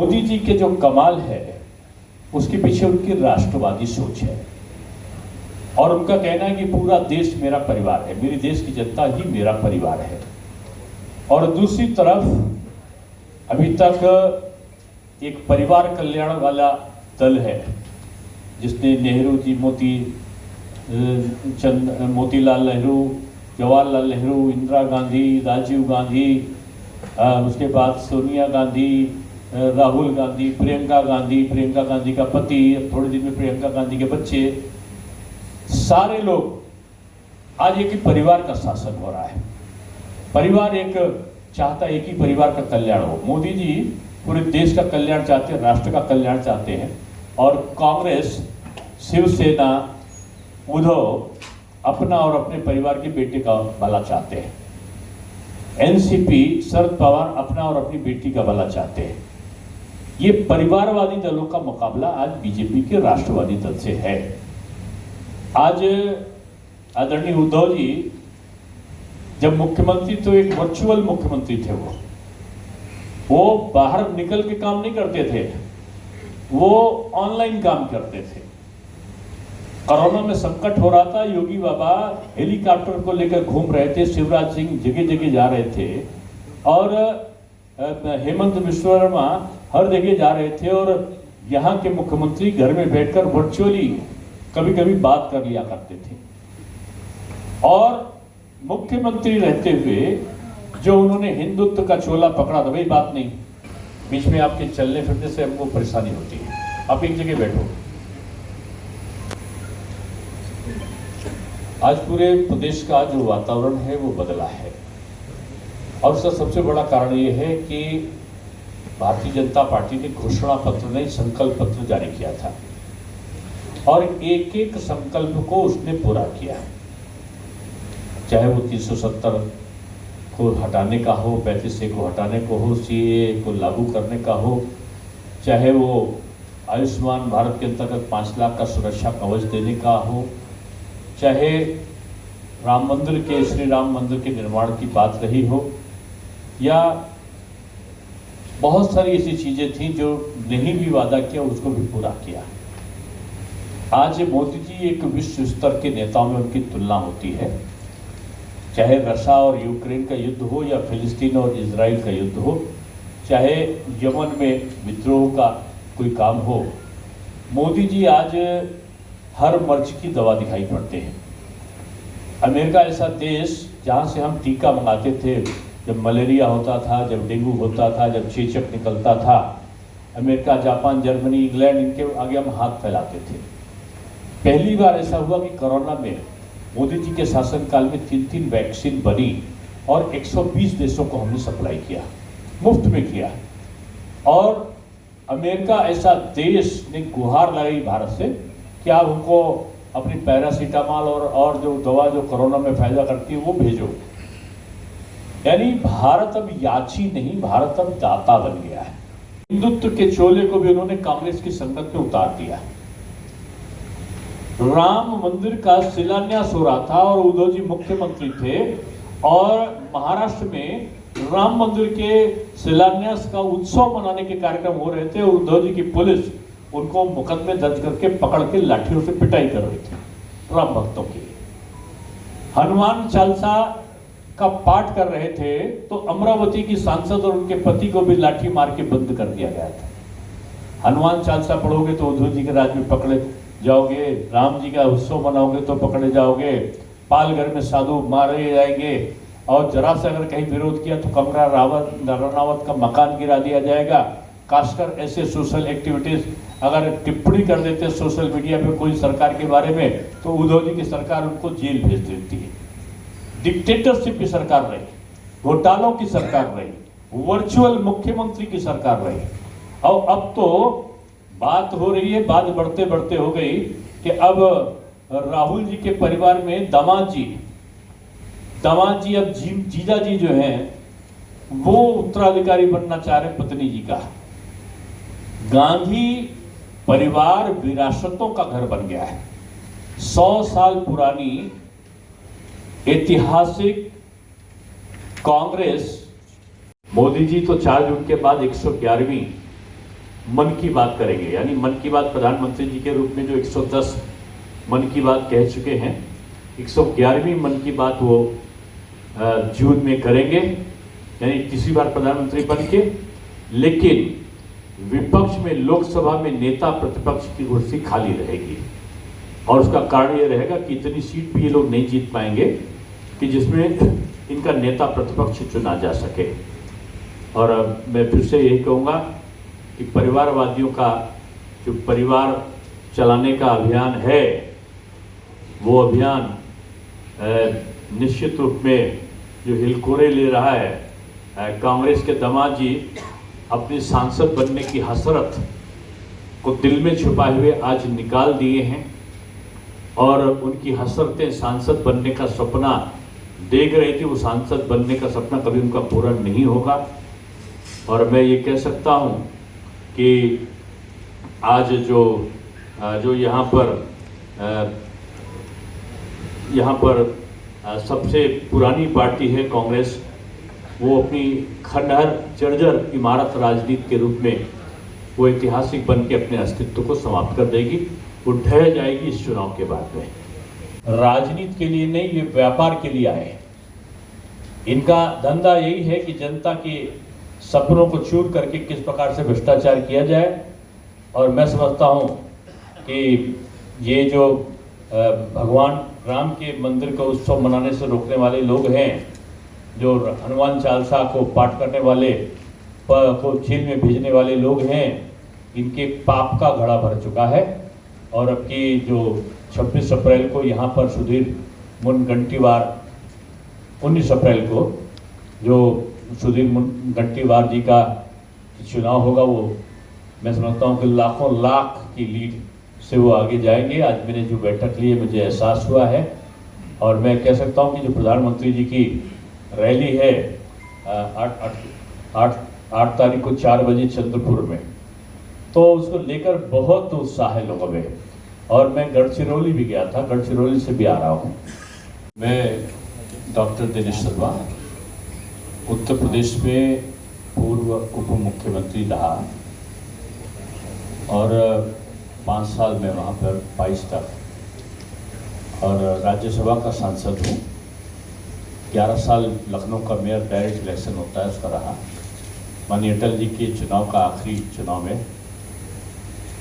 मोदी जी के जो कमाल है उसके पीछे उनकी राष्ट्रवादी सोच है और उनका कहना है कि पूरा देश मेरा परिवार है, मेरे देश की जनता ही मेरा परिवार है। और दूसरी तरफ अभी तक एक परिवार कल्याण वाला दल है जिसने नेहरू जी, मोतीलाल नेहरू, जवाहरलाल नेहरू, इंदिरा गांधी, राजीव गांधी, उसके बाद सोनिया गांधी, राहुल गांधी, प्रियंका गांधी का पति, थोड़े दिन में प्रियंका गांधी के बच्चे, सारे लोग आज एक ही परिवार का शासन हो रहा है। परिवार एक चाहता है, एक ही परिवार का कल्याण हो। मोदी जी पूरे देश का कल्याण चाहते हैं, राष्ट्र का कल्याण चाहते हैं और कांग्रेस, शिवसेना, उद्धव अपना और अपने परिवार के बेटे का भला चाहते हैं। एनसीपी, शरद पवार अपना और अपनी बेटी का भला चाहते हैं। ये परिवारवादी दलों का मुकाबला आज बीजेपी के राष्ट्रवादी दल से है। आज आदरणीय उद्धव जी जब मुख्यमंत्री तो एक वर्चुअल मुख्यमंत्री थे, वो बाहर निकल के काम नहीं करते थे, वो ऑनलाइन काम करते थे। कोरोना में संकट हो रहा था, योगी बाबा हेलीकॉप्टर को लेकर घूम रहे थे, शिवराज सिंह जगह जगह जा रहे थे और हेमंत बिश्व शर्मा हर जगह जा रहे थे और यहाँ के मुख्यमंत्री घर में बैठकर वर्चुअली कभी कभी बात कर लिया करते थे। और मुख्यमंत्री रहते हुए जो उन्होंने हिंदुत्व का चोला पकड़ा था, वही बात नहीं, बीच में आपके चलने फिरने से हमको परेशानी होती है। आप एक जगह बैठो। आज पूरे प्रदेश का जो वातावरण है वो बदला है और उसका सबसे बड़ा कारण ये है कि भारतीय जनता पार्टी ने घोषणा पत्र नहीं, संकल्प पत्र जारी किया था और एक एक संकल्प को उसने पूरा किया। चाहे वो 370 को हटाने का हो, 35A को हटाने को हो, CAA को लागू करने का हो, चाहे वो आयुष्मान भारत के अंतर्गत 5 लाख का सुरक्षा कवच देने का हो, चाहे श्री राम मंदिर के निर्माण की बात रही हो, या बहुत सारी ऐसी चीजें थी जो नहीं भी वादा किया उसको भी पूरा किया। आज मोदी जी एक विश्व स्तर के नेताओं में उनकी तुलना होती है, चाहे रशिया और यूक्रेन का युद्ध हो या फिलिस्तीन और इजराइल का युद्ध हो, चाहे यमन में विद्रोह का कोई काम हो, मोदी जी आज हर मर्ज की दवा दिखाई पड़ते हैं। अमेरिका ऐसा देश जहाँ से हम टीका मंगाते थे, जब मलेरिया होता था, जब डेंगू होता था, जब चेचक निकलता था, अमेरिका, जापान, जर्मनी, इंग्लैंड, इनके आगे हम हाथ फैलाते थे। पहली बार ऐसा हुआ कि कोरोना में मोदी जी के शासनकाल में 3 वैक्सीन बनी और 120 देशों को हमने सप्लाई किया, मुफ्त में किया। और अमेरिका ऐसा देश ने गुहार लगाई भारत से कि आप हमको अपनी पैरासीटामॉल और जो दवा जो कोरोना में फायदा करती है वो भेजो। यानी भारत अब याची नहीं, भारत अब दाता बन गया है। हिंदुत्व के चोले को भी उन्होंने कांग्रेस की संगत में उतार दिया। राम मंदिर का शिलान्यास हो रहा था और उद्धव जी मुख्यमंत्री थे और महाराष्ट्र में राम मंदिर के शिलान्यास का उत्सव मनाने के कार्यक्रम हो रहे थे और उद्धव जी की पुलिस उनको मुकदमे दर्ज करके पकड़ के लाठियों से पिटाई कर रही थी राम भक्तों की। हनुमान चालीसा का पाठ कर रहे थे तो अमरावती की सांसद और उनके पति को भी लाठी मार के बंद कर दिया गया था। हनुमान चालीसा पढ़ोगे तो उद्धव जी के राज में पकड़े जाओगे, राम जी का उत्सव मनाओगे तो पकड़े जाओगे, पालघर में साधु मारे जाएंगे और जरा से अगर कहीं विरोध किया तो कंगना रनावत का मकान गिरा दिया जाएगा। खासकर ऐसे सोशल एक्टिविटीज अगर टिप्पणी कर देते सोशल मीडिया पे कोई सरकार के बारे में तो उद्धव जी की सरकार उनको जेल भेज देती है। डिक्टेटरशिप की सरकार रही, घोटालों की सरकार रही, वर्चुअल मुख्यमंत्री की सरकार रही। और अब तो बात हो रही है, बात बढ़ते बढ़ते हो गई कि अब राहुल जी के परिवार में दामाद जी अब जीजा जी जो हैं वो उत्तराधिकारी बनना चाह रहे पत्नी जी का। गांधी परिवार विरासतों का घर बन गया है। 100 साल पुरानी ऐतिहासिक कांग्रेस, मोदी जी तो 4 जून के बाद 111वीं मन की बात करेंगे, यानी मन की बात प्रधानमंत्री जी के रूप में जो 110 मन की बात कह चुके हैं, 111वीं मन की बात वो जून में करेंगे, यानी तीसरी बार प्रधानमंत्री बन के। लेकिन विपक्ष में लोकसभा में नेता प्रतिपक्ष की कुर्सी खाली रहेगी, और उसका कारण ये रहेगा कि इतनी सीट भी ये लोग नहीं जीत पाएंगे कि जिसमें इनका नेता प्रतिपक्ष चुना जा सके। और मैं फिर से यही कहूँगा कि परिवारवादियों का जो परिवार चलाने का अभियान है, वो अभियान निश्चित रूप में जो हिलकोरे ले रहा है, कांग्रेस के दामाद जी अपनी सांसद बनने की हसरत को दिल में छुपाए हुए आज निकाल दिए हैं, और उनकी हसरतें सांसद बनने का सपना देख रही थी, वो सांसद बनने का सपना कभी उनका पूरा नहीं होगा। और मैं ये कह सकता हूँ कि आज जो यहाँ पर सबसे पुरानी पार्टी है कांग्रेस, वो अपनी खंडहर जर्जर इमारत राजनीति के रूप में वो ऐतिहासिक बन के अपने अस्तित्व को समाप्त कर देगी, वो ढह जाएगी इस चुनाव के बाद में। राजनीति के लिए नहीं, ये व्यापार के लिए आए। इनका धंधा यही है कि जनता के सपनों को चूर करके किस प्रकार से भ्रष्टाचार किया जाए। और मैं समझता हूँ कि ये जो भगवान राम के मंदिर का उत्सव मनाने से रोकने वाले लोग हैं, जो हनुमान चालीसा को पाठ करने वाले को जेल में भेजने वाले लोग हैं, इनके पाप का घड़ा भर चुका है। और अब की जो 26 अप्रैल को यहाँ पर सुधीर मुनगंटीवार, 19 अप्रैल को जो सुधीर मुनगंटीवार जी का चुनाव होगा, वो मैं समझता हूँ कि लाखों लाख की लीड से वो आगे जाएंगे। आज मैंने जो बैठक ली है, मुझे एहसास हुआ है। और मैं कह सकता हूँ कि जो प्रधानमंत्री जी की रैली है 8 तारीख को 4 बजे चंद्रपुर में, तो उसको लेकर बहुत उत्साह है लोगों में। और मैं गढ़चिरौली भी गया था, गढ़चिरौली से भी आ रहा हूँ। मैं डॉक्टर दिनेश शर्मा, उत्तर प्रदेश में पूर्व उप मुख्यमंत्री रहा, और 5 साल में वहाँ पर 22 तक, और राज्यसभा का सांसद हूँ। 11 साल लखनऊ का मेयर डायरेक्ट इलेक्शन होता है उसका रहा। माननीय अटल जी के चुनाव का आखिरी चुनाव में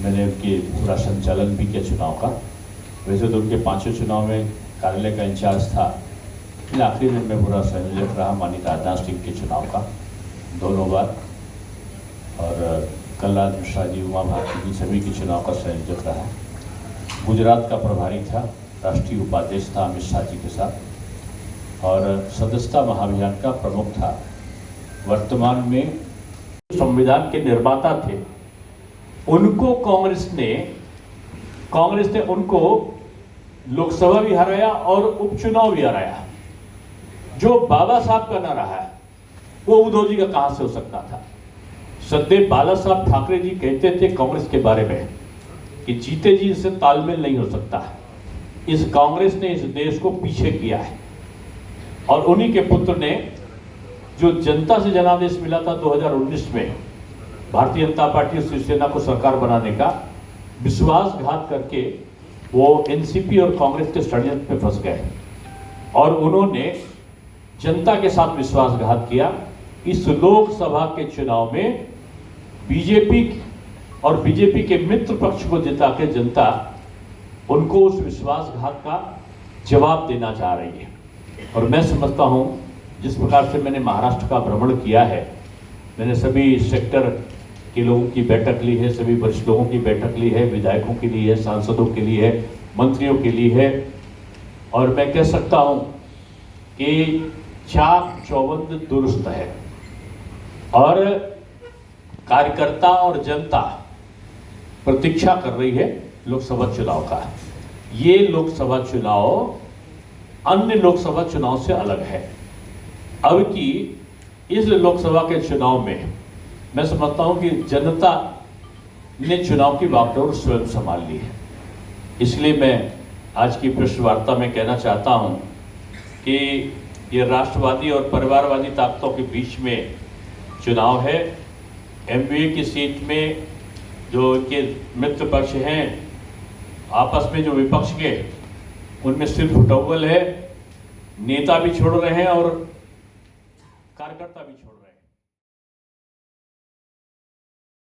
मैंने उनके पूरा संचालन भी किया चुनाव का। वैसे तो उनके 5 चुनाव में कार्यालय का इंचार्ज था, लेकिन आखिरी में मैं पूरा संयोजक रहा माननीय राजनाथ सिंह के चुनाव का 2 बार, और कलराज मिश्रा जी, उमा भारती जी, सभी के चुनाव का संयोजक रहा। गुजरात का प्रभारी था, राष्ट्रीय उपाध्यक्ष था अमित शाह जी के साथ, और सदस्यता महाअभियान का प्रमुख था। वर्तमान में संविधान के निर्माता थे, उनको कांग्रेस ने उनको लोकसभा भी हराया और उपचुनाव भी हराया। जो बाबा साहब का ना रहा है, वो उद्धव जी का कहां से हो सकता था। सदैव बाला साहब ठाकरे जी कहते थे कांग्रेस के बारे में कि जीते जी से तालमेल नहीं हो सकता। इस कांग्रेस ने इस देश को पीछे किया है, और उन्हीं के पुत्र ने जो जनता से जनादेश मिला था 2019 में, भारतीय जनता पार्टी और शिवसेना को सरकार बनाने का, विश्वासघात करके वो एनसीपी और कांग्रेस के षड्यंत्र में फंस गए, और उन्होंने जनता के साथ विश्वासघात किया। इस लोकसभा के चुनाव में बीजेपी और बीजेपी के मित्र पक्ष को जिता के जनता उनको उस विश्वासघात का जवाब देना चाह रही है। और मैं समझता हूं, जिस प्रकार से मैंने महाराष्ट्र का भ्रमण किया है, मैंने सभी सेक्टर के लोगों की बैठक ली है, सभी वरिष्ठ लोगों की बैठक ली है, विधायकों के लिए है, सांसदों के लिए है, मंत्रियों के लिए है, और मैं कह सकता हूं कि चाक चौबंद दुरुस्त है, और कार्यकर्ता और जनता प्रतीक्षा कर रही है लोकसभा चुनाव का। ये लोकसभा चुनाव अन्य लोकसभा चुनाव से अलग है। अब की इस लोकसभा के चुनाव में मैं समझता हूं कि जनता ने चुनाव की बागडोर स्वयं संभाल ली है। इसलिए मैं आज की प्रेस वार्ता में कहना चाहता हूं कि ये राष्ट्रवादी और परिवारवादी ताकतों के बीच में चुनाव है। एमपी की सीट में जो इनके मित्र पक्ष हैं आपस में, जो विपक्ष के, उनमें सिर्फ टॉवल है। नेता भी छोड़ रहे हैं और कार्यकर्ता भी छोड़ रहे हैं।